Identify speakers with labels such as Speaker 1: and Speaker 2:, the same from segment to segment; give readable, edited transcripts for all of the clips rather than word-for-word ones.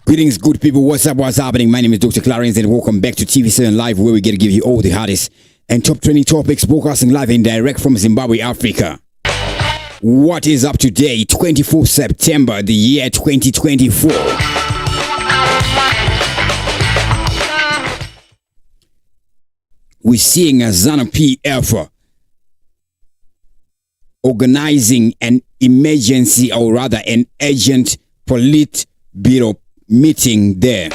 Speaker 1: Greetings, good people. What's up? What's happening? My name is Dr. Clarence, and welcome back to TV7 Live, where we get to give you all the hottest and top trending topics, broadcasting live and direct from Zimbabwe, Africa. What is up today, 24 September, the year 2024? We're seeing a ZANU-PF organizing an emergency, or rather an urgent Politburo meeting there.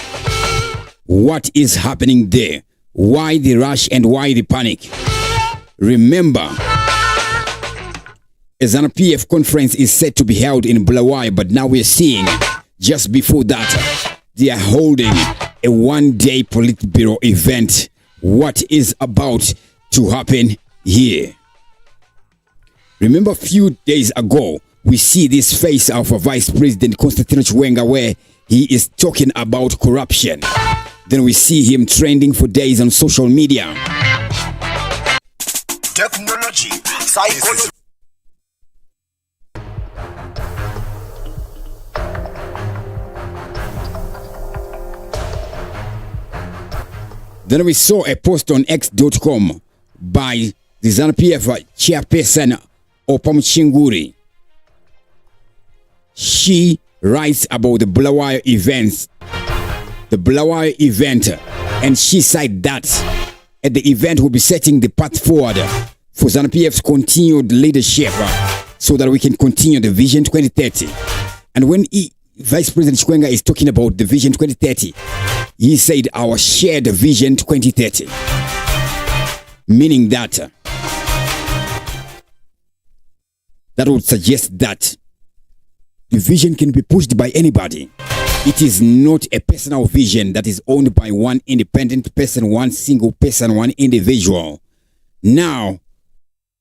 Speaker 1: What is happening there? Why the rush and why the panic? Remember, a ZANU-PF conference is set to be held in Bulawayo, but now we're seeing just before that they are holding a one-day Politburo event. What is about to happen here? Remember, a few days ago we see this face of a Vice President Constantino Chiwenga, where he is talking about corruption. Then we see him trending for days on social media.
Speaker 2: Technology, psychology.
Speaker 1: Then we saw a post on X.com by the ZANU-PF chairperson Opam Chinguri. She writes about the Bulawayo events, the Bulawayo event, and she said that at the event will be setting the path forward for ZANU-PF's continued leadership so that we can continue the Vision 2030. And when Vice President Chiwenga is talking about the Vision 2030, he said our shared Vision 2030, meaning that that would suggest that the vision can be pushed by anybody. It is not a personal vision that is owned by one independent person, one single person, one individual. Now,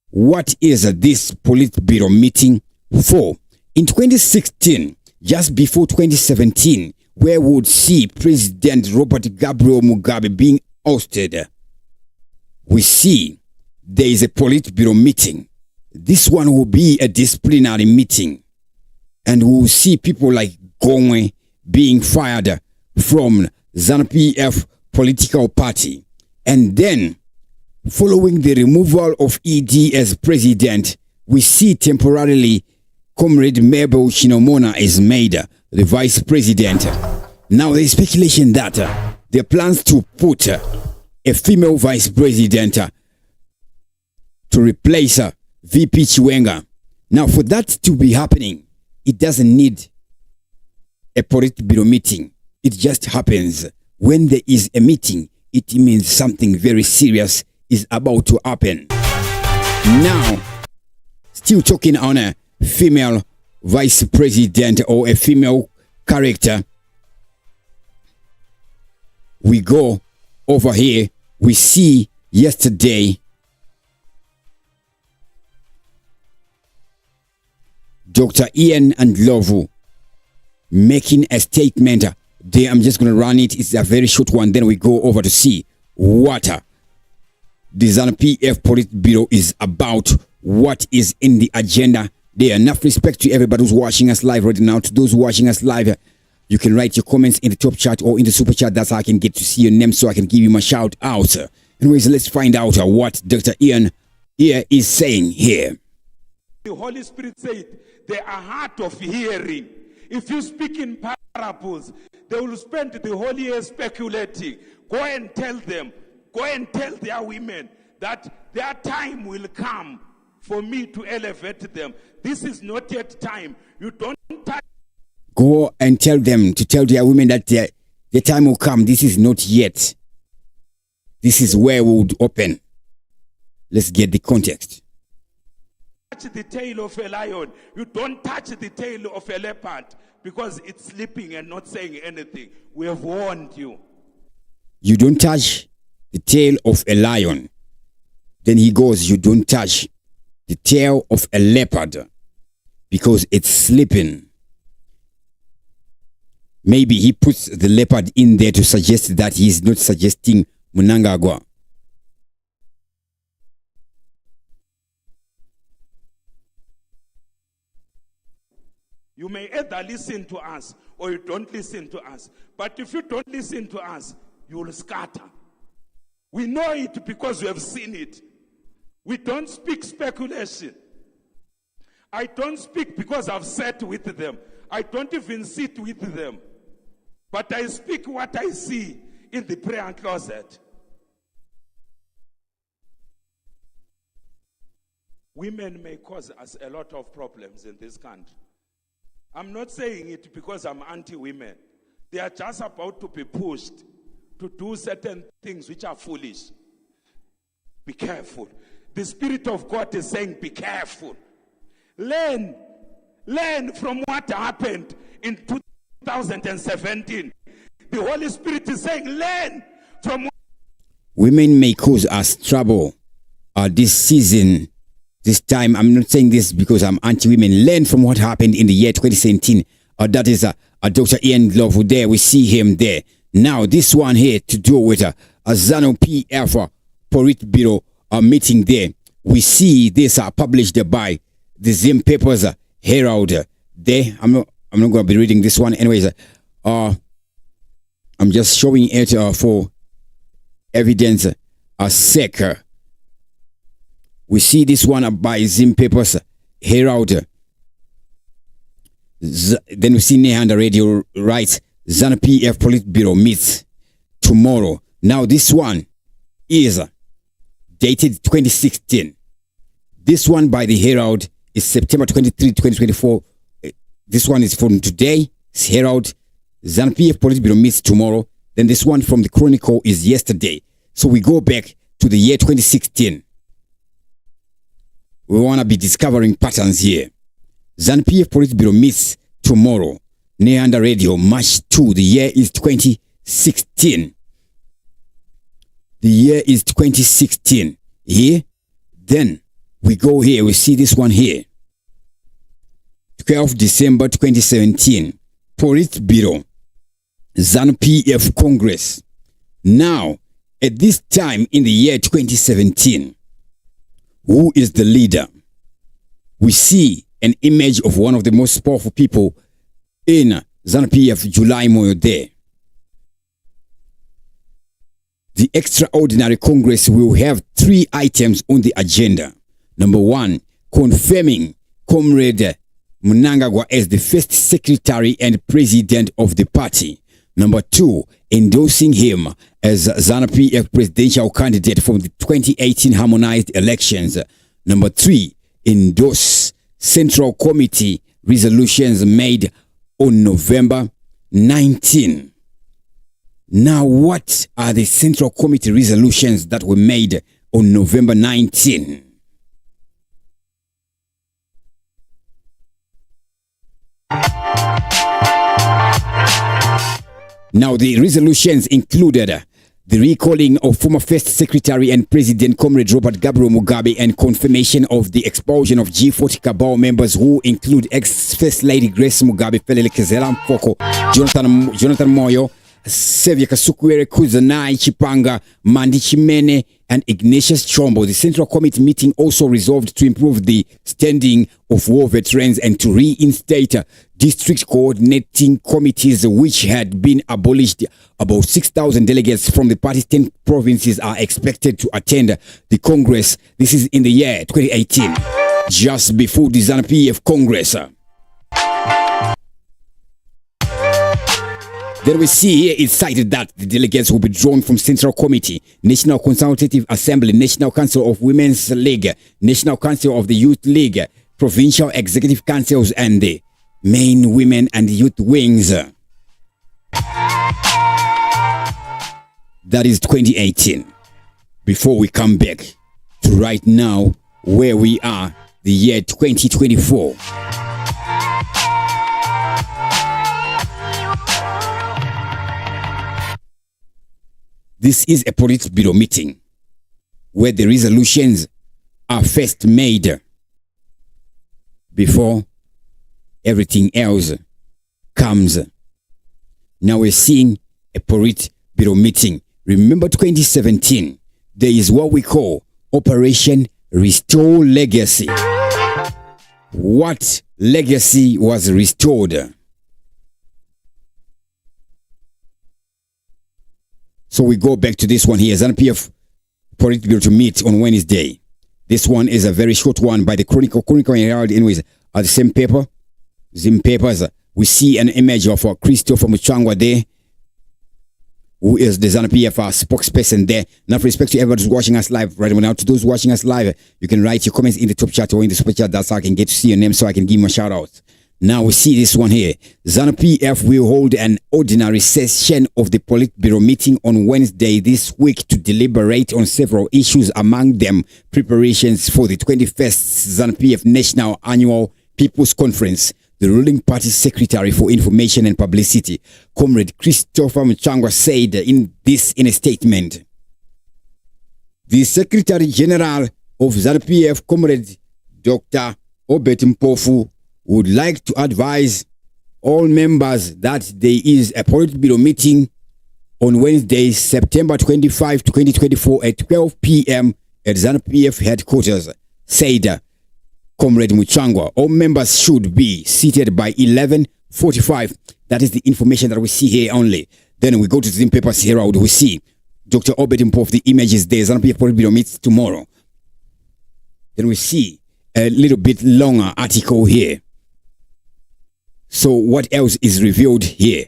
Speaker 1: what is this Politburo meeting for? In 2016, just before 2017, where we would see President Robert Gabriel Mugabe being ousted, we see there is a Politburo meeting. This one will be a disciplinary meeting, and we will see people like Gongwe being fired from ZANU-PF political party. And then, following the removal of ED as president, we see temporarily Comrade Mabel Chinomona is made the vice president. Now there is speculation that there are plans to put a female vice president to replace VP Chiwenga. Now for that to be happening, it doesn't need a Politburo meeting. It just happens. When there is a meeting, it means something very serious is about to happen. Now, still talking on a female vice president or a female character, we go over here. We see yesterday Dr. Ian Ndlovu making a statement there. I'm just going to run it. It's a very short one. Then we go over to see what the ZANU-PF Politburo is about, what is in the agenda there. Enough respect to everybody who's watching us live right now. To those watching us live, you can write your comments in the top chat or in the super chat. That's how I can get to see your name, so I can give you my shout out. Anyways, let's find out what Dr. Ian here is saying here.
Speaker 3: The Holy Spirit said they are hard of hearing. If you speak in parables, they will spend the whole year speculating. Go and tell them, go and tell their women that their time will come for me to elevate them. This is not yet time. You don't touch.
Speaker 1: Go and tell them to tell their women that the time will come. This is not yet. This is where we would open. Let's get the context.
Speaker 3: Touch the tail of a lion. You don't touch the tail of a leopard because it's sleeping and not saying anything. We have warned you.
Speaker 1: You don't touch the tail of a lion. Then he goes, you don't touch the tail of a leopard because it's sleeping. Maybe he puts the leopard in there to suggest that he's not suggesting Mnangagwa.
Speaker 3: You may either listen to us or you don't listen to us. But if you don't listen to us, you will scatter. We know it because we have seen it. We don't speak speculation. I don't speak because I've sat with them. I don't even sit with them. But I speak what I see in the prayer closet. Women may cause us a lot of problems in this country. I'm not saying it because I'm anti-women. They are just about to be pushed to do certain things which are foolish. Be careful. The Spirit of God is saying, be careful. Learn from what happened in 2017. The Holy Spirit is saying, learn from.
Speaker 1: Women may cause us trouble this season. This time, I'm not saying this because I'm anti-women. Learn from what happened in the year 2017. That is Dr. Ian Love there. We see him there. Now, this one here to do with a ZANU-PF Politburo meeting there. We see this published by the Zim Papers Herald there. I'm not going to be reading this one. Anyways, I'm just showing it for evidence sake. We see this one by Zim Papers Herald. Then we see Nehanda Radio writes, ZANU-PF Politburo meets tomorrow. Now this one is dated 2016. This one by the Herald is September 23, 2024. This one is from today. It's Herald. ZANU-PF Politburo meets tomorrow. Then this one from the Chronicle is yesterday. So we go back to the year 2016. We want to be discovering patterns here. ZANU-PF Politburo meets tomorrow. Nehanda Radio, March 2. The year is 2016. The year is 2016. Here. Then we go here. We see this one here. 12 December 2017. Politburo. ZANU-PF Congress. Now, at this time in the year 2017, who is the leader? We see an image of one of the most powerful people in ZANU-PF, July Moyo there. The extraordinary Congress will have 3 items on the agenda. Number 1, confirming Comrade Mnangagwa as the first secretary and president of the party. Number 2, endorsing him as ZANU-PF presidential candidate from the 2018 harmonized elections. Number 3, endorse Central Committee resolutions made on November 19. Now, what are the Central Committee resolutions that were made on November 19? Now, the resolutions included the recalling of former First Secretary and President Comrade Robert Gabriel Mugabe and confirmation of the expulsion of G40 cabal members who include ex-First Lady Grace Mugabe, Felele Kezela Mpoko, Jonathan Moyo, Sevia Kasukwere, Kuzanai Chipanga, Mandi Chimene, and Ignatius Chombo. The Central Committee meeting also resolved to improve the standing of war veterans and to reinstate district coordinating committees which had been abolished. About 6,000 delegates from the party's 10 provinces are expected to attend the Congress. This is in the year 2018, just before the ZANU-PF Congress. Then we see here it's cited that the delegates will be drawn from Central Committee, National Consultative Assembly, National Council of Women's League, National Council of the Youth League, Provincial Executive Councils, and the main women and youth wings. That is 2018. Before we come back to right now, where we are, the year 2024. This is a Politburo meeting where the resolutions are first made before everything else comes. Now we're seeing a Politburo meeting. Remember 2017, there is what we call Operation Restore Legacy. What legacy was restored? So we go back to this one here. ZANU-PF Politburo to meet on Wednesday. This one is a very short one by the Chronicle and Herald. Anyways, the same paper, Zim papers. We see an image of Christopher Muchangwa there, who is the ZANU-PF spokesperson there. Now, for respect to everyone who's watching us live right now, to those watching us live, you can write your comments in the top chat or in the super chat. That's how I can get to see your name, so I can give you a shout out. Now we see this one here. ZANU-PF will hold an ordinary session of the Politburo meeting on Wednesday this week to deliberate on several issues, among them preparations for the 21st ZANU-PF National Annual People's Conference. The ruling party secretary for information and publicity, Comrade Christopher Muchangwa, said in a statement. The Secretary General of ZANU-PF, Comrade Dr. Obet Mpofu, would like to advise all members that there is a Politburo meeting on Wednesday, September 25, 2024 at 12 p.m. at ZANU-PF headquarters, said Comrade Muchangwa. All members should be seated by 11:45. That is the information that we see here only. Then we go to the Zim Papers Herald. We see Dr. Obed Mpofu, the images there. ZANU-PF Politburo meets tomorrow. Then we see a little bit longer article here. So what else is revealed here?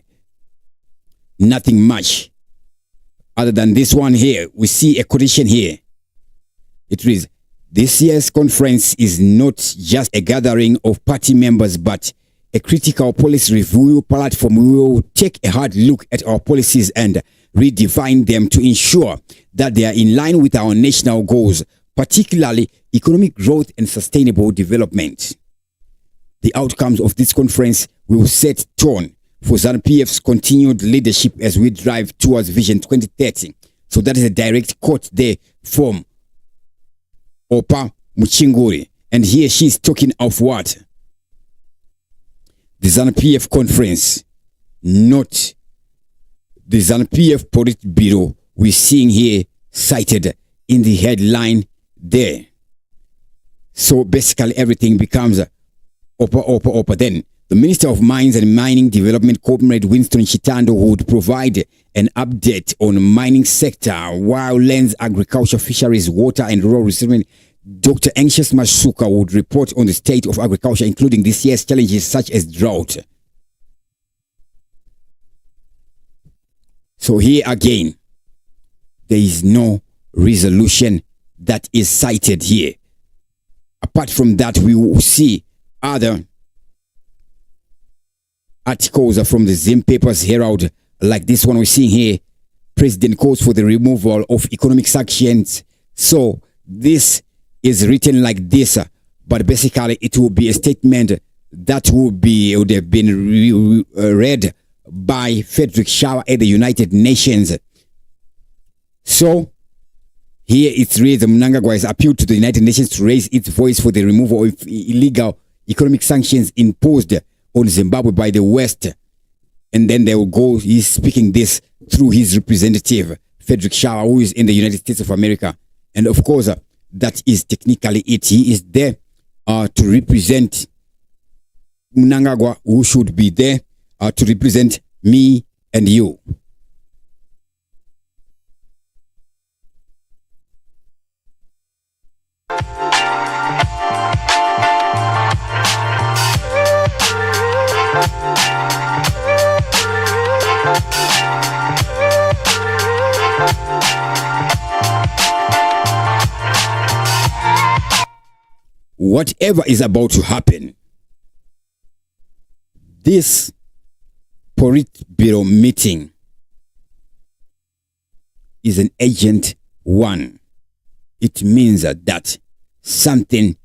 Speaker 1: Nothing much. Other than this one here, we see a quotation here. It reads, this year's conference is not just a gathering of party members, but a critical policy review platform. We will take a hard look at our policies and redefine them to ensure that they are in line with our national goals, particularly economic growth and sustainable development. The outcomes of this conference will set tone for ZANU-PF's continued leadership as we drive towards Vision 2030. So that is a direct quote there from Opa Muchinguri. And here she's talking of what? The ZANU-PF conference, not the ZANU-PF Politburo we're seeing here cited in the headline there. So basically everything becomes Opa. Then the Minister of Mines and Mining Development, Comrade Winston Chitando, would provide an update on the mining sector, while lands, agriculture, fisheries, water and rural resettlement. Dr. Anxious Masuka would report on the state of agriculture, including this year's challenges such as drought. So here again, there is no resolution that is cited here. Apart from that, we will see other articles from the Zim Papers Herald, like this one we're seeing here. President calls for the removal of economic sanctions. So this is written like this, but basically it will be a statement that would have been read by Frederick Shaw at the United Nations. So here it reads, Mnangagwa has appealed to the United Nations to raise its voice for the removal of illegal economic sanctions imposed on Zimbabwe by the West. And then they will go, he's speaking this through his representative, Frederick Shaw, who is in the United States of America. And of course, that is technically it. He is there to represent Mnangagwa, who should be there to represent me and you. Whatever is about to happen, this Politburo meeting is an Agent 1. It means that something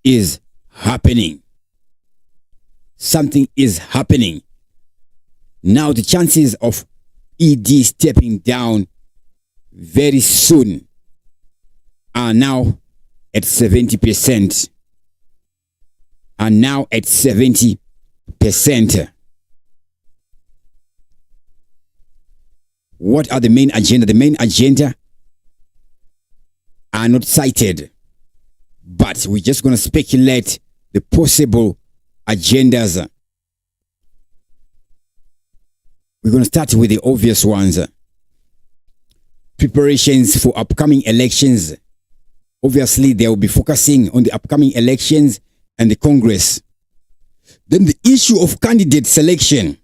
Speaker 1: is happening. Something is happening. Now the chances of ED stepping down very soon are now at 70%. Are now at 70%. What are the main agenda? The main agenda are not cited, but we're just going to speculate the possible agendas. We're going to start with the obvious ones. preparations for upcoming elections. Obviously, they will be focusing on the upcoming elections and the Congress. Then the issue of candidate selection.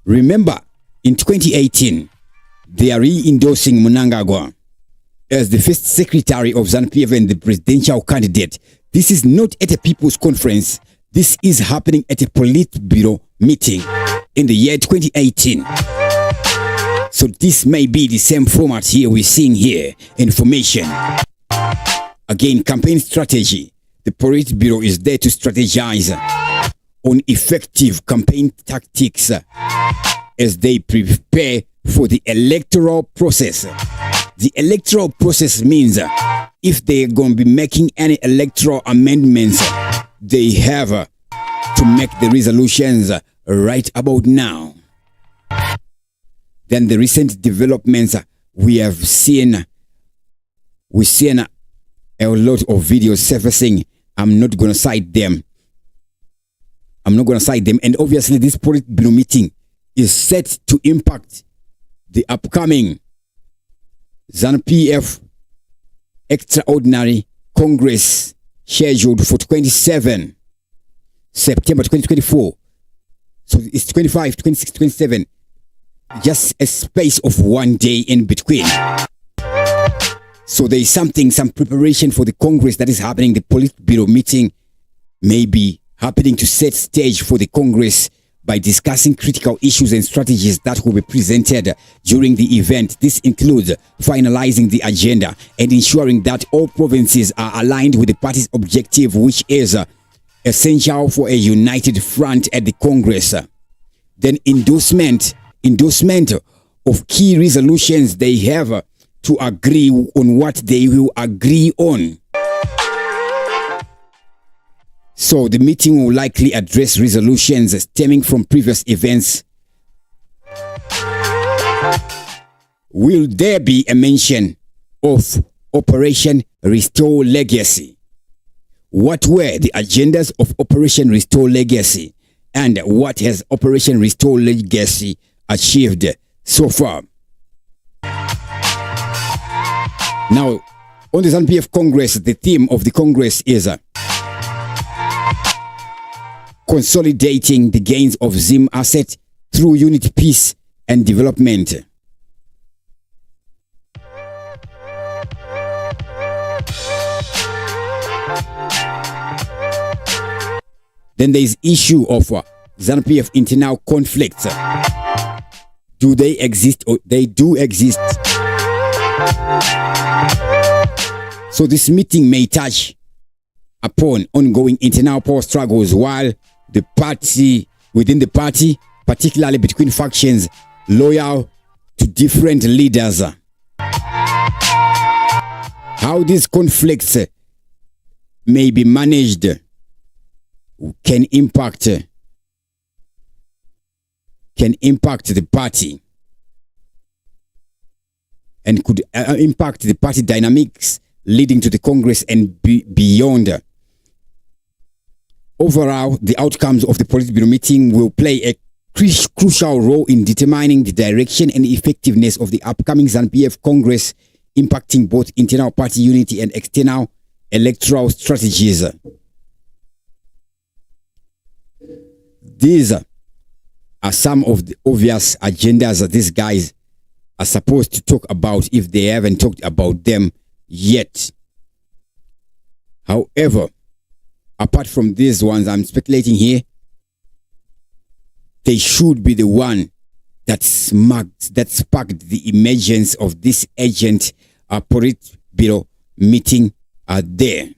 Speaker 1: Remember, in 2018, they are re-endorsing Mnangagwa as the first secretary of ZANU-PF and the presidential candidate. This is not at a people's conference. This is happening at a Politburo meeting in the year 2018. So this may be the same format here we're seeing here. Information. Again, campaign strategy. The Politburo is there to strategize on effective campaign tactics as they prepare for the electoral process. The electoral process means if they're going to be making any electoral amendments, they have to make the resolutions right about now. Then the recent developments we have seen, we've seen a lot of videos surfacing. I'm not going to cite them. And obviously this Politburo meeting is set to impact the upcoming ZANU-PF Extraordinary Congress scheduled for 27 September 2024. So it's 25, 26, 27. Just a space of 1 day in between. So there is some preparation for the Congress that is happening. The Politburo meeting may be happening to set stage for the Congress by discussing critical issues and strategies that will be presented during the event. This includes finalizing the agenda and ensuring that all provinces are aligned with the party's objective, which is essential for a united front at the Congress. Then endorsement of key resolutions. They have to agree on what they will agree on. So the meeting will likely address resolutions stemming from previous events. Will there be a mention of Operation Restore Legacy? What were the agendas of Operation Restore Legacy? And what has Operation Restore Legacy achieved so far? Now, on the ZANU-PF Congress, the theme of the Congress is consolidating the gains of ZIM asset through unity, peace, and development. Then there is issue of ZANU-PF internal conflicts. Do they exist? Or they do exist. So this meeting may touch upon ongoing internal power struggles while the party, within the party, particularly between factions loyal to different leaders. How these conflicts may be managed can impact the party and could impact the party dynamics leading to the Congress and beyond. Overall, the outcomes of the Politburo meeting will play a crucial role in determining the direction and effectiveness of the upcoming ZANU-PF Congress, impacting both internal party unity and external electoral strategies. These are some of the obvious agendas that these guys are supposed to talk about if they haven't talked about them yet. However, apart from these ones I'm speculating here, they should be the one that sparked the emergence of this agent Politburo meeting there.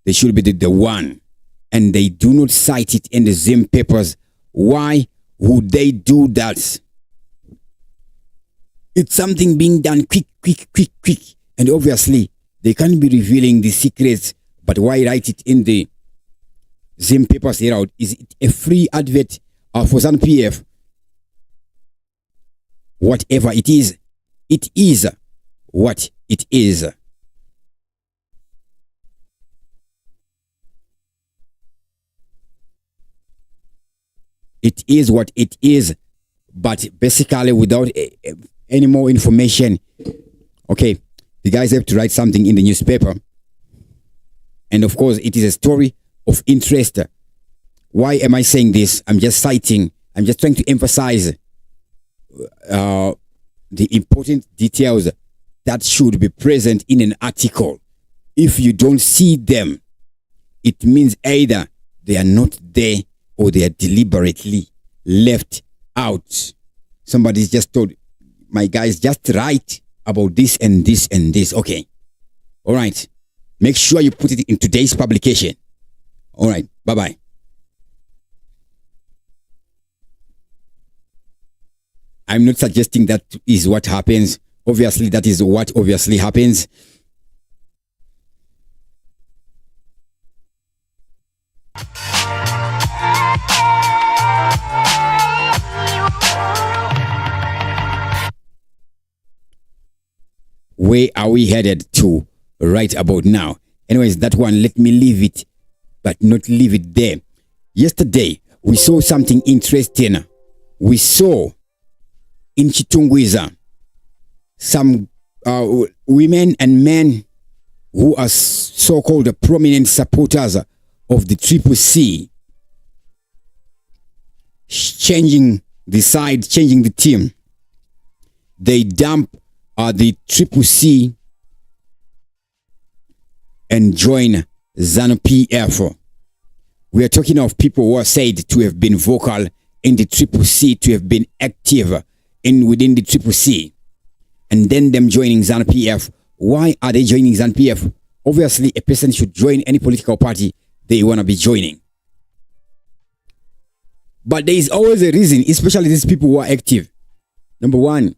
Speaker 1: They should be the one. And they do not cite it in the ZIM papers. Why would they do that? It's something being done quick. And obviously, they can't be revealing the secrets. But why write it in the ZIM papers here out? Is it a free advert for ZANU-PF? Whatever it is what it is. It is what it is, But basically, without any more information, okay, the guys have to write something in the newspaper. And of course, it is a story of interest. Why am I saying this? I'm just trying to emphasize the important details that should be present in an article. If you don't see them, it means either they are not there or they are deliberately left out. Somebody's just told, my guys, just write about this and this and this. Okay. All right. Make sure you put it in today's publication. All right. Bye-bye. I'm not suggesting that is what happens. Obviously, that is what obviously happens. Where are we headed to right about now? Anyways, that one, let me leave it, but not leave it there. Yesterday, we saw something interesting. We saw in Chitungwiza some women and men who are so-called prominent supporters of the Triple C changing the side, changing the team. They dump the Triple C and join ZANU-PF. We are talking of people who are said to have been vocal in the Triple C, to have been active within the Triple C, and then them joining ZANU-PF. Why are they joining ZANU-PF? Obviously, a person should join any political party they want to be joining. But there is always a reason, especially these people who are active. Number one,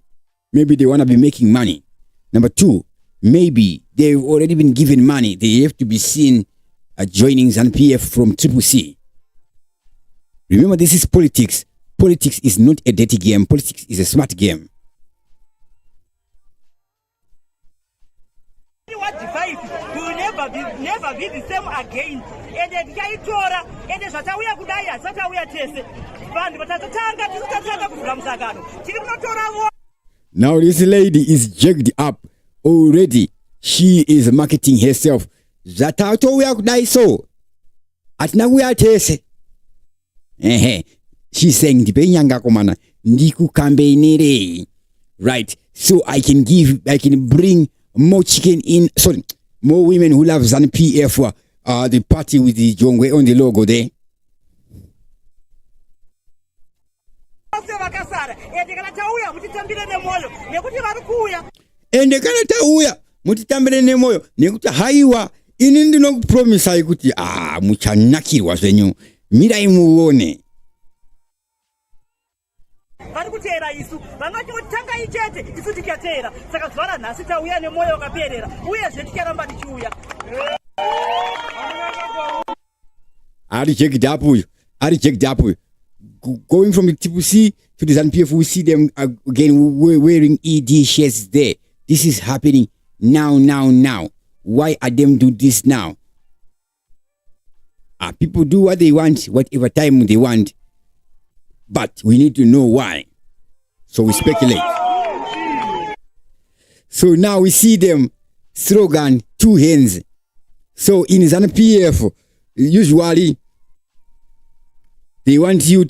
Speaker 1: maybe they want to be making money. Number two, maybe they've already been given money. They have to be seen joining ZANU-PF from Triple C. Remember, this is politics. Politics is not a dirty game. Politics is a smart game.
Speaker 4: We will never be the same again.
Speaker 1: Now this lady is jacked up already. She is marketing herself. Zatato we are so. Atina we are tese. She's saying the benyanga komana ndiku kambe. Right. So I can bring more chicken in. Sorry, more women who love ZANU-PF. The party with the Jongwe on the logo there. Ende kana tauya mutitambire nemoyo nekuti haiwa inindi nokupromisa kuti muchanakirwa zvenyu mirai muone.
Speaker 4: Vari kutera isu vanoti tanga ichete isu tikatera saka zvara nhasi tauya nemoyo wakaperera uye zveticharamba tichiuya.
Speaker 1: Ari checked up. Going from the Triple C to the ZANU-PF, we see them again wearing ED shirts there. This is happening now. Why are them do this now? People do what they want, whatever time they want. But we need to know why. So we speculate. So now we see them slogan, two hands. So in ZANU-PF, usually they want you